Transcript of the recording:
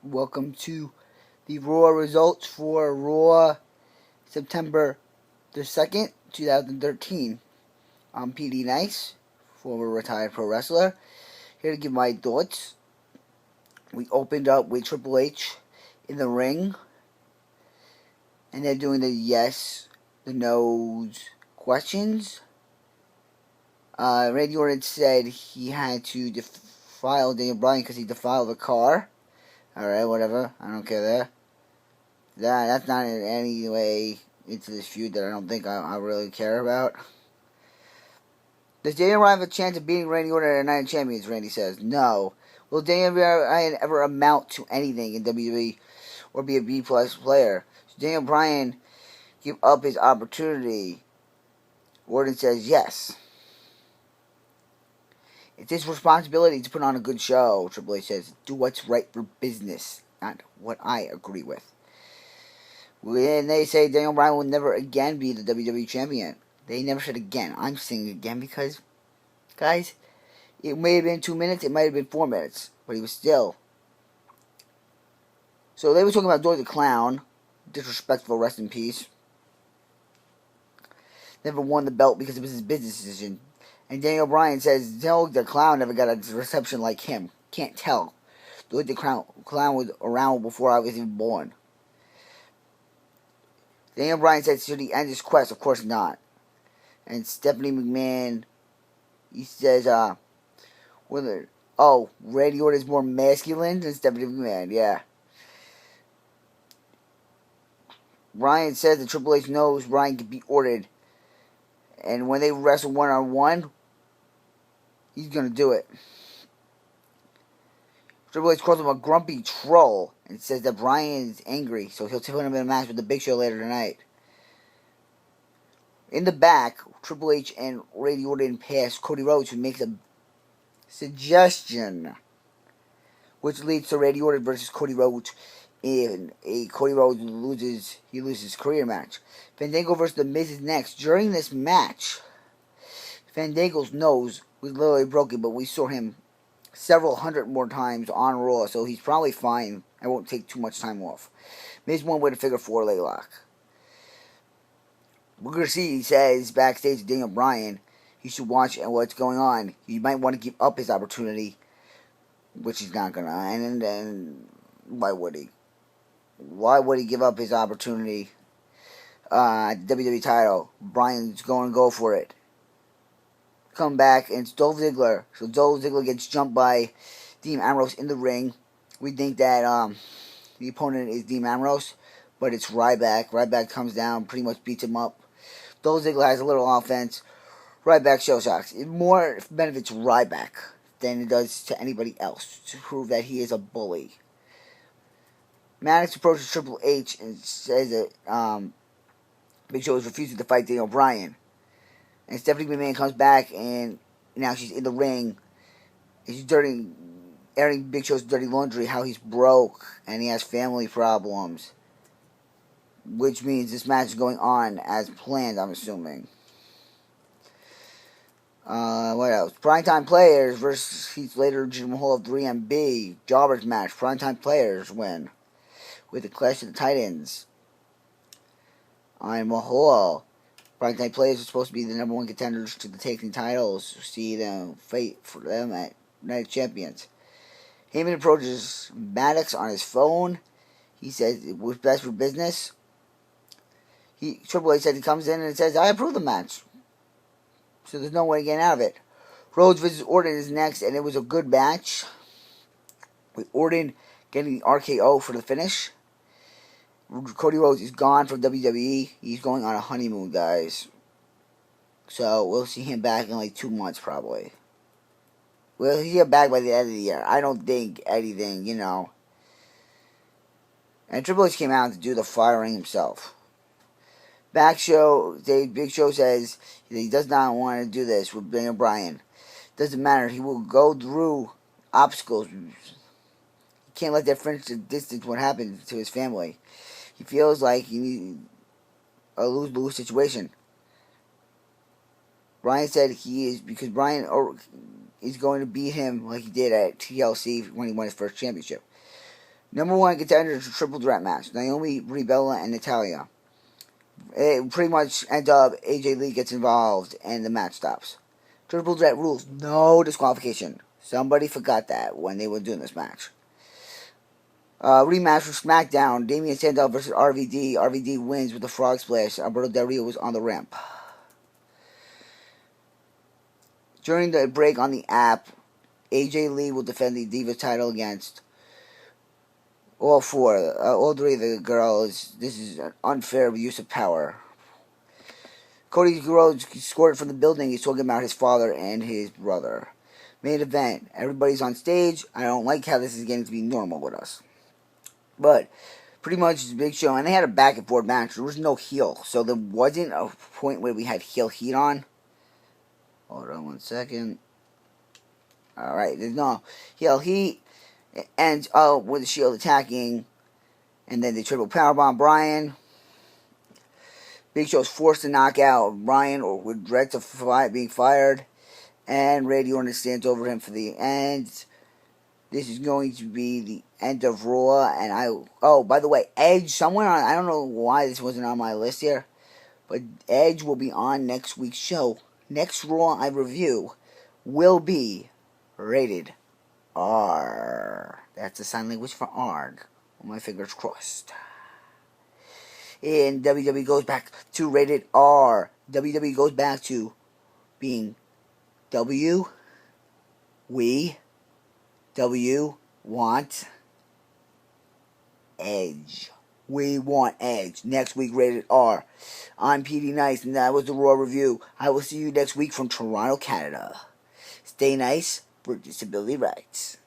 Welcome to the Raw results for Raw September the 2nd, 2013. I'm PD Nice, former retired pro wrestler, here to give my thoughts. We opened up with Triple H in the ring, and they're doing the yes, the no's questions. Randy Orton said he had to defile Daniel Bryan because he defiled the car. Alright, whatever. I don't care there. That's not in any way into this feud that I don't think I really care about. Does Daniel Bryan have a chance of beating Randy Orton at Night of Champions? Randy says. No. Will Daniel Bryan ever amount to anything in WWE or be a B-plus player? Should Daniel Bryan give up his opportunity? Orton says yes. It's his responsibility to put on a good show, Triple H says. Do what's right for business, not what I agree with. When they say Daniel Bryan will never again be the WWE champion, they never said again. I'm saying again because, guys, it may have been 2 minutes, it might have been 4 minutes, but he was still. So they were talking about Dory the Clown, disrespectful, rest in peace. Never won the belt because it was his business decision. And Daniel Bryan says, no, the Clown never got a reception like him. Can't tell. Dory the Clown was around before I was even born. Daniel Bryan said, should he end his quest? Of course not. And Stephanie McMahon, he says, Randy Orton is more masculine than Stephanie McMahon, yeah. Bryan says that Triple H knows Bryan can beat Orton. And when they wrestle one-on-one, he's going to do it. Triple H calls him a grumpy troll and says that Bryan is angry, so he'll put him in a match with the Big Show later tonight. In the back, Triple H and Randy Orton pass Cody Rhodes, who makes a suggestion, which leads to Randy Orton versus Cody Rhodes in a Cody Rhodes loses his career match. Fandango versus The Miz is next. During this match, Fandango's nose was literally broken, but we saw him several hundred more times on Raw, so he's probably fine. I won't take too much time off. Miz won with a figure 4 leg lock. Booker T says backstage to Daniel Bryan, he should watch what's going on. He might want to give up his opportunity, which he's not gonna. And why would he? Why would he give up his opportunity? WWE title. Bryan's going to go for it. Come back, and it's Dolph Ziggler. So Dolph Ziggler gets jumped by Dean Ambrose in the ring. We think that the opponent is Dean Ambrose, but it's Ryback. Ryback comes down, pretty much beats him up. Dolph Ziggler has a little offense. Ryback show shocks. It more benefits Ryback than it does to anybody else to prove that he is a bully. Maddox approaches Triple H and says that Big Show is refusing to fight Daniel Bryan. And Stephanie McMahon comes back, and now she's in the ring. And she's airing Big Show's dirty laundry, how he's broke and he has family problems. Which means this match is going on as planned, I'm assuming. What else? Primetime Players versus Heath Slater, Jim Hall of 3MB. Jobbers match. Primetime Players win with the Clash of the Titans. On Mahal. Primetime Players are supposed to be the number 1 contenders to the taking titles. See them fight for them at Night of Champions. Heyman approaches Maddox on his phone. He says it was best for business. Triple H said he comes in and says, I approve the match. So there's no way getting out of it. Rhodes vs. Orton is next, and it was a good match. With Orton getting the RKO for the finish. Cody Rhodes is gone from WWE. He's going on a honeymoon, guys. So we'll see him back in like 2 months, probably. We'll see him back by the end of the year. I don't think anything, And Triple H came out to do the firing himself. Big Show says that he does not want to do this with Daniel Bryan. Doesn't matter. He will go through obstacles. He can't let that friendship distance what happened to his family. He feels like he needs a lose-lose situation. Bryan said because Bryan is going to beat him like he did at TLC when he won his first championship. Number one contenders to triple threat match: Naomi, Brie Bella, and Natalia. It pretty much ends up AJ Lee gets involved and the match stops. Triple threat rules: no disqualification. Somebody forgot that when they were doing this match. Rematch for SmackDown: Damian Sandow versus RVD. RVD wins with a frog splash. Alberto Del Rio was on the ramp. During the break on the app, AJ Lee will defend the Divas title against all three of the girls. This is an unfair use of power. Cody Rhodes scored from the building. He's talking about his father and his brother. Main event. Everybody's on stage. I don't like how this is getting to be normal with us. But pretty much it's a big show. And they had a back and forth match. There was no heel. So there wasn't a point where we had heel heat on. Hold on one second. Alright, there's no heel heat. It ends with the Shield attacking. And then they triple powerbomb Bryan. Big Show's forced to knock out Bryan or with threats of being fired. And Randy Orton stands over him for the end. This is going to be the end of Raw. And by the way, Edge, somewhere on, I don't know why this wasn't on my list here. But Edge will be on next week's show. Next Raw I review will be rated R. That's the sign language for ARG. With my fingers crossed. And WWE goes back to rated R. WWE goes back to being we want Edge. We want Edge. Next week, rated R. I'm PD Nice, and that was the Raw Review. I will see you next week from Toronto, Canada. Stay nice for disability rights.